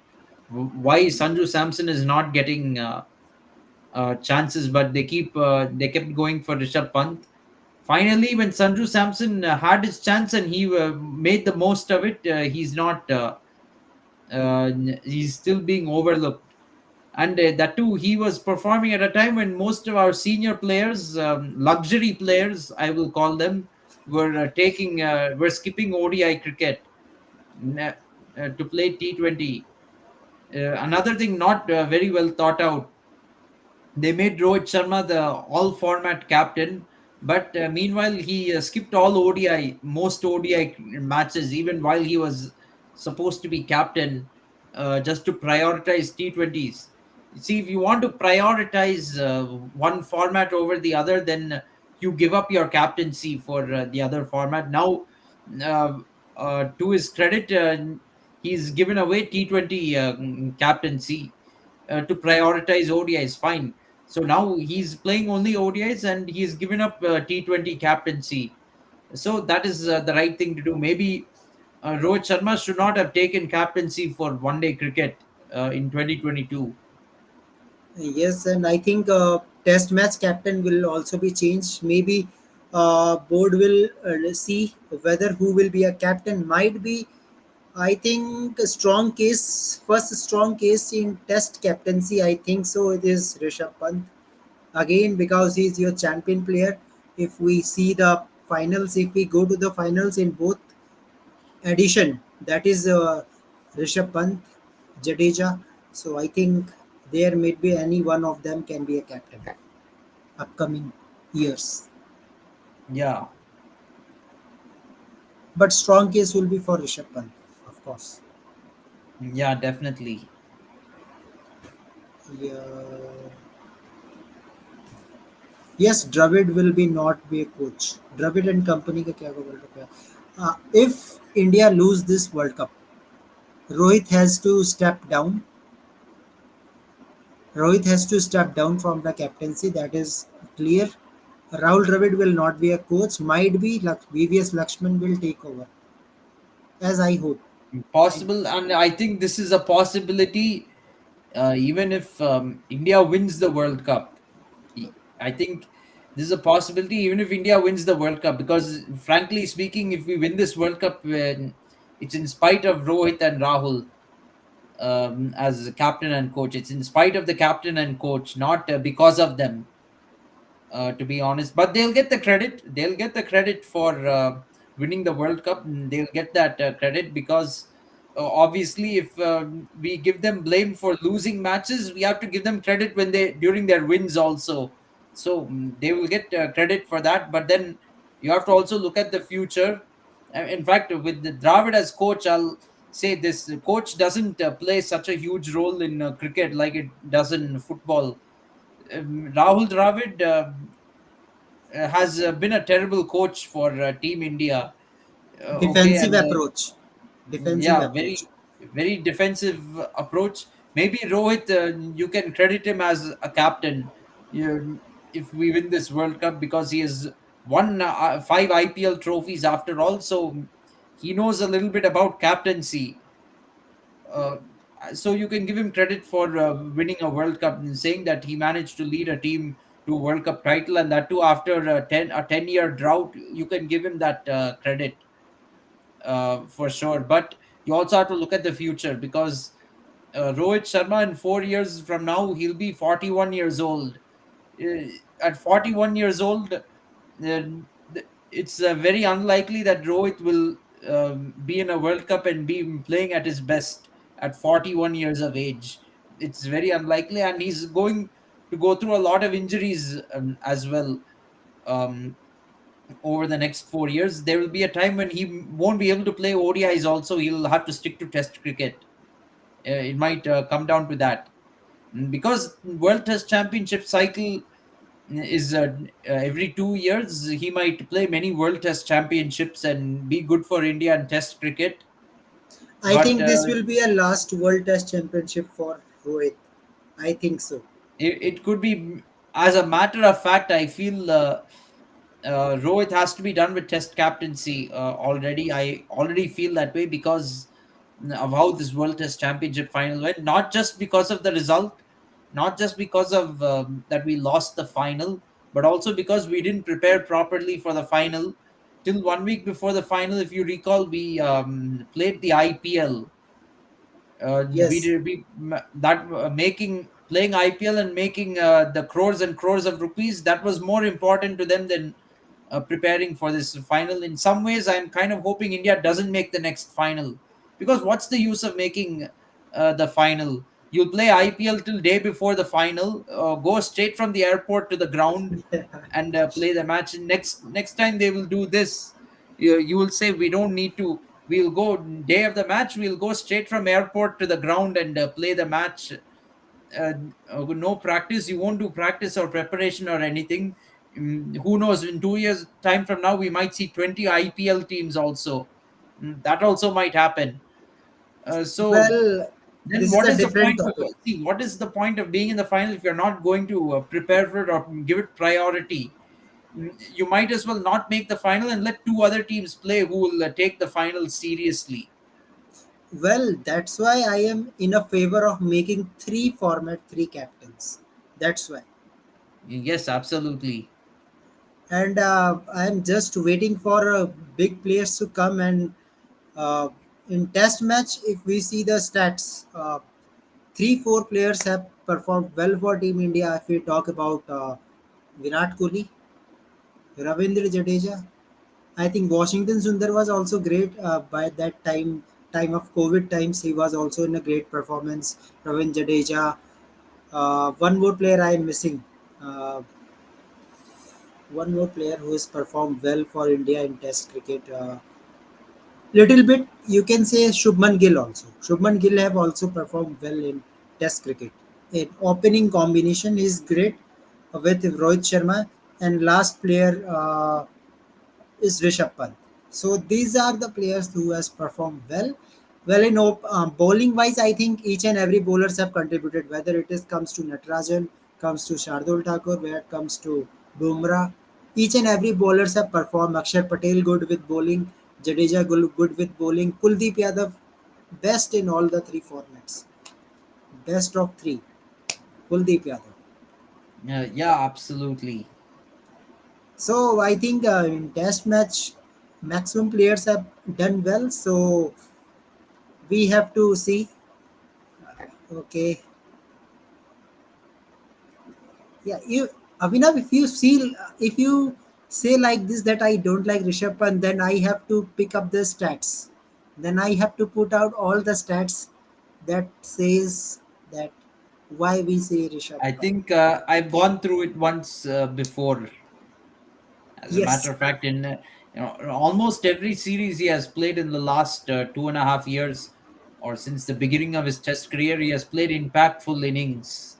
why Sanju Samson is not getting chances, but they kept going for Rishabh Pant. Finally, when Sanju Samson had his chance and he made the most of it, he's not. He's still being overlooked. And that too, he was performing at a time when most of our senior players, luxury players, I will call them, were skipping ODI cricket to play T20. Another thing not very well thought out, they made Rohit Sharma the all format captain, but meanwhile he skipped all ODI, most ODI matches, even while he was supposed to be captain, just to prioritize T20s. See, if you want to prioritize one format over the other, then you give up your captaincy for the other format. Now, uh, to his credit, he's given away T20 captaincy to prioritize ODIs. Fine. So now he's playing only ODIs and he's given up T20 captaincy. So that is the right thing to do. Maybe Rohit Sharma should not have taken captaincy for one day cricket in 2022. Yes, and I think test match captain will also be changed. Maybe board will see whether who will be a captain. Might be, I think, a strong case, first strong case in test captaincy. I think so. It is Rishabh Pant again because he is your champion player. If we see the finals, if we go to the finals in both edition, that is Rishabh Pant, Jadeja. So I think there may be any one of them can be a captain upcoming years. Yeah, But strong case will be for Rishabh Pant, of course. yeah, definitely. Yeah. Yes, Dravid will be not be a coach. Dravid and company का क्या World Cup है? If India lose this World Cup, Rohit has to step down. Rohit has to step down from the captaincy. That is clear. Rahul Dravid will not be a coach. Might be VVS Lakshman will take over, as I hope. I, Possible, and I think this is a possibility. Even if India wins the World Cup, I think this is a possibility. Even if India wins the World Cup, because frankly speaking, if we win this World Cup, it's in spite of Rohit and Rahul as captain and coach. It's in spite of the captain and coach, not because of them, to be honest. But they'll get the credit. They'll get the credit for winning the World Cup. And they'll get that credit because obviously, if we give them blame for losing matches, we have to give them credit when they during their wins also. So they will get credit for that. But then you have to also look at the future. In fact, with the Dravid as coach, I'll say this: the coach doesn't play such a huge role in cricket like it does in football. Rahul Dravid has been a terrible coach for Team India. Okay, defensive and approach. Defensive yeah, approach. very defensive approach. Maybe Rohit, you can credit him as a captain. If we win this World Cup, because he has won five IPL trophies after all, so he knows a little bit about captaincy. Uh, so you can give him credit for winning a World Cup and saying that he managed to lead a team to a World Cup title, and that too after a 10-year drought. You can give him that credit for sure. But you also have to look at the future because Rohit Sharma in 4 years from now he'll be 41 years old. Uh, at 41 years old, it's very unlikely that Rohit will be in a World Cup and be playing at his best at 41 years of age. It's very unlikely, and he's going to go through a lot of injuries as well. Um, over the next 4 years. There will be a time when he won't be able to play ODIs. Also, he'll have to stick to Test cricket. It might come down to that. Because World Test Championship cycle is every 2 years. He might play many World Test Championships and be good for India in Test cricket. I But think this will be a last World Test Championship for Rohit. I think so. it could be, as a matter of fact, I feel Rohit has to be done with Test captaincy already. I already feel that way because of how this World Test Championship final went. Not just because of the result, not just because of that we lost the final, but also because we didn't prepare properly for the final. Till 1 week before the final, if you recall, we played the IPL. We Yes. did that making playing IPL and making the crores and crores of rupees. That was more important to them than preparing for this final. In some ways, I'm kind of hoping India doesn't make the next final, because what's the use of making the final? You'll play IPL till day before the final, go straight from the airport to the ground and play the match. And next time they will do this, you will say we don't need to. We'll go day of the match. We'll go straight from airport to the ground and play the match. No practice. You won't do practice or preparation or anything. Who knows? In 2 years' time from now, we might see 20 IPL teams also. That also might happen. So Well, then, this is what a is the different point of topic. see? What is the point of being in the final if you're not going to prepare for it or give it priority? You might as well not make the final and let two other teams play who will take the final seriously. Well, that's why I am in a favor of making three format, three captains. That's why. Yes, absolutely. And I'm just waiting for big players to come. And uh, in test match, if we see the stats, three, four players have performed well for Team India. If we talk about Virat Kohli, Ravindra Jadeja, I think Washington Sundar was also great by that time of COVID times. He was also in a great performance. Ravindra Jadeja. One more player I am missing. Uh, One more player who has performed well for India in Test cricket. Little bit you can say Shubman Gill also. Shubman Gill have also performed well in Test cricket. In opening combination is great with Rohit Sharma, and last player is Rishabh Pant. So these are the players who has performed well. Well, in bowling wise, I think each and every bowlers have contributed. Whether it is comes to Natarajan, comes to Shardul Thakur, where it comes to Bumrah, each and every bowlers have performed. Akshar Patel good with bowling, Jadeja good with bowling, Kuldeep Yadav best in all the three formats. Best of three, Kuldeep Yadav. Yeah, absolutely. So I think in Test match, maximum players have done well. So we have to see. Okay, yeah, you Avinav, if you say like this that I don't like Rishabh Pant, then I have to pick up the stats. Then I have to put out all the stats that says that why we say Rishabh I Pant. think I've gone through it once before. As a matter Yes, of fact, in almost every series he has played in the last 2.5 years, or since the beginning of his Test career, he has played impactful innings.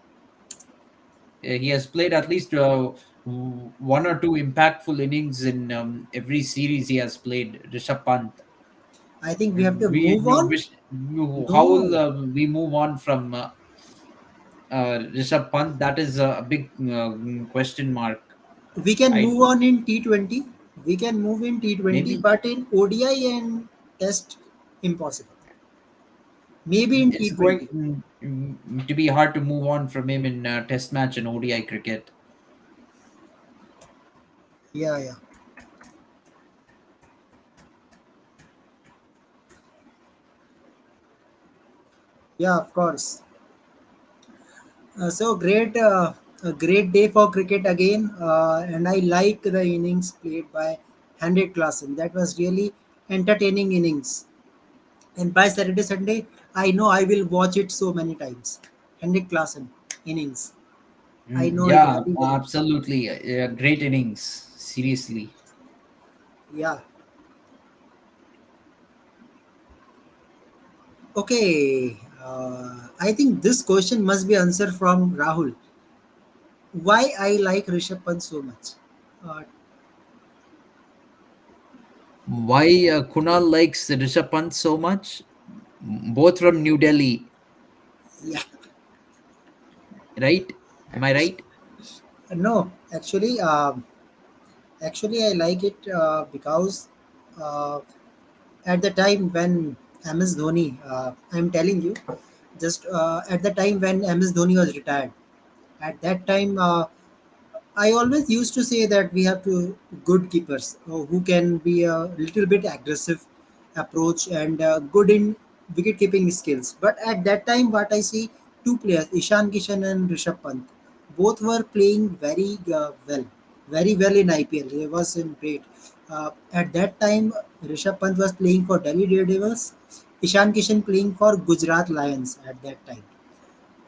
He has played at least one or two impactful innings in every series he has played. Rishabh Pant. I think we have to We move you on. wish you, how will No, we move on from Rishabh Pant? That is a big question mark. we can I move on in T20. We can move in T20, maybe but in ODI and Test, impossible. Maybe in it's going T20. to be hard to move on from him in Test match and ODI cricket. Yeah, yeah, yeah. Of course. So great, a great day for cricket again, and I like the innings played by Henry Klassen. That was really entertaining innings. And by Saturday Sunday, I know I will watch it so many times. Henry Klassen innings. I know it Yeah, very very well. absolutely. Great innings. Seriously. Yeah. Okay. I think this question must be answered from Rahul. Why I like Rishabh Pant so much? Uh, Why Kunal likes Rishabh Pant so much? Both from New Delhi, yeah. right? Am I right? No, actually, I like it because uh, at the time when MS Dhoni, I'm telling you, just at the time when MS Dhoni was retired, at that time, I always used to say that we have to good keepers who can be a little bit aggressive approach and good in wicket keeping skills. But at that time, what I see, two players, Ishan Kishan and Rishabh Pant, both were playing very well in IPL. He was in great. At that time, Rishabh Pant was playing for Delhi Daredevils, Ishan Kishan playing for Gujarat Lions at that time.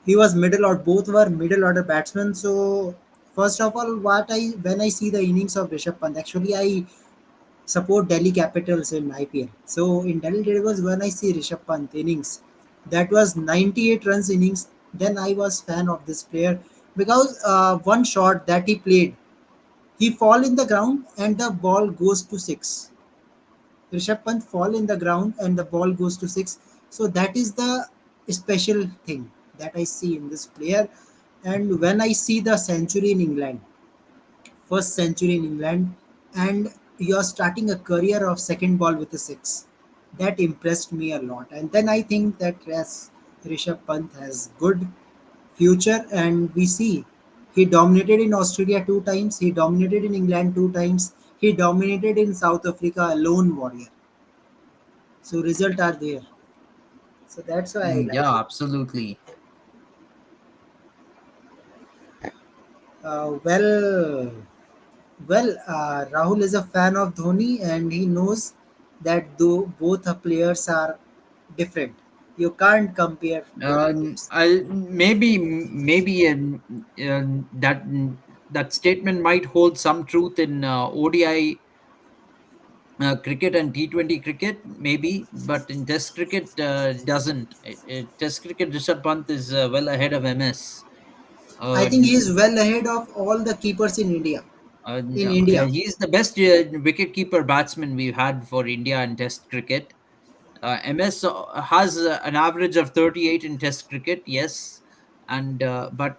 He was middle order. Both were middle order batsmen. So first of all, what I when I see the innings of Rishabh Pant, actually I support Delhi Capitals in IPL. So in Delhi Daredevils, when I see Rishabh Pant innings, that was 98 runs innings. Then I was fan of this player because one shot that he played, he fall in the ground and the ball goes to six. Rishabh Pant fall in the ground and the ball goes to six. So that is the special thing that I see in this player. And when I see the century in England, first century in England, and you're starting a career of second ball with a six, that impressed me a lot. And then I think that yes, Rishabh Pant has good future, and we see he dominated in Australia two times, he dominated in England two times, he dominated in South Africa, a lone warrior. So result are there. So that's why I like Yeah, it. absolutely. Well, Rahul is a fan of Dhoni and he knows that though both the players are different, you can't compare both the players. That that statement might hold some truth in ODI cricket and T20 cricket, maybe, but in Test cricket, doesn't. Test cricket, Rishabh Pant is well ahead of MS. I Uh, think he is well ahead of all the keepers in India. In yeah, India, he's the best wicket-keeper batsman we've had for India in Test cricket. MS has an average of 38 in Test cricket, yes, and but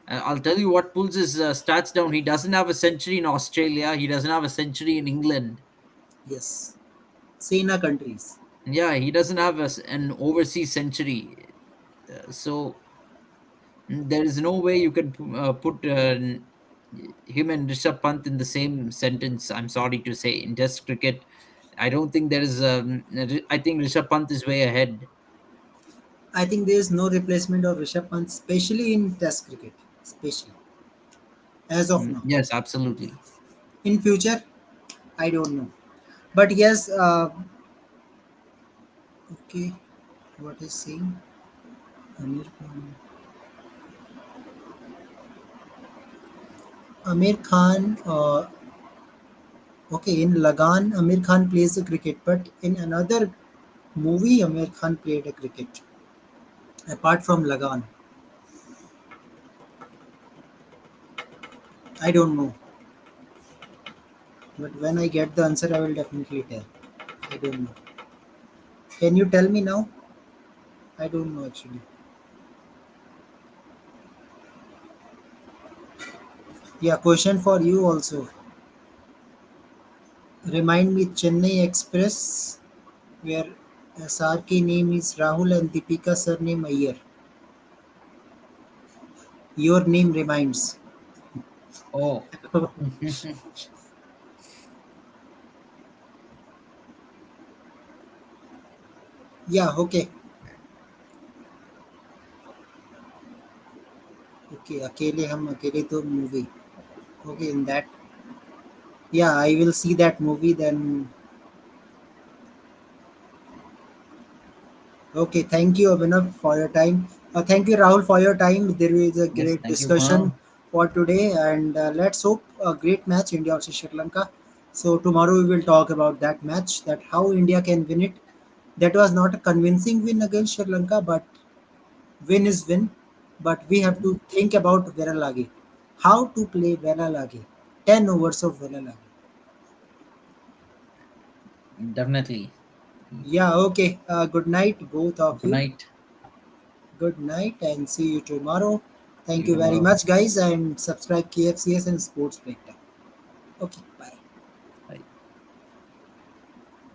I'll tell you what pulls his stats down. He doesn't have a century in Australia. He doesn't have a century in England. yes, Sena countries. Yeah, he doesn't have an overseas century. So there is no way you can put him and Rishabh Pant in the same sentence. I'm sorry to say, in Test cricket, I don't think there is. I think Rishabh Pant is way ahead. I think there is no replacement of Rishabh Pant, especially in Test cricket, especially as of now. Yes, absolutely. In future, I don't know, but yes, okay. What is saying? Amir Khan. Amir Khan. Okay, in Lagan, Amir Khan plays the cricket, but in another movie, Amir Khan played a cricket. Apart from Lagan, I don't know. But when I get the answer, I will definitely tell. I don't know. Can you tell me now? I don't know actually. Yeah, question for you also. Remind me Chennai Express, where Sarki name is Rahul and Deepika surname Iyer. Your name reminds. Oh. Yeah, okay. Okay, अकेले हम अकेले तो movie. Okay, in that. Yeah, I will see that movie then. Okay, thank you, Abhinav, for your time. Thank you, Rahul, for your time. There is a Yes, great thank you, discussion Kunal. for today, and let's hope a great match India versus Sri Lanka. So tomorrow we will talk about that match, that how India can win it. That was not a convincing win against Sri Lanka, but win is win. But we have to think about Veralagi. How to play Veralagi. 10 overs of Veralagi. Definitely. Yeah, okay. Good night, both of Good you. night. Good night and see you tomorrow. See Thank you you very tomorrow. much, guys, and subscribe KFCS and Sports Breakdown. Okay.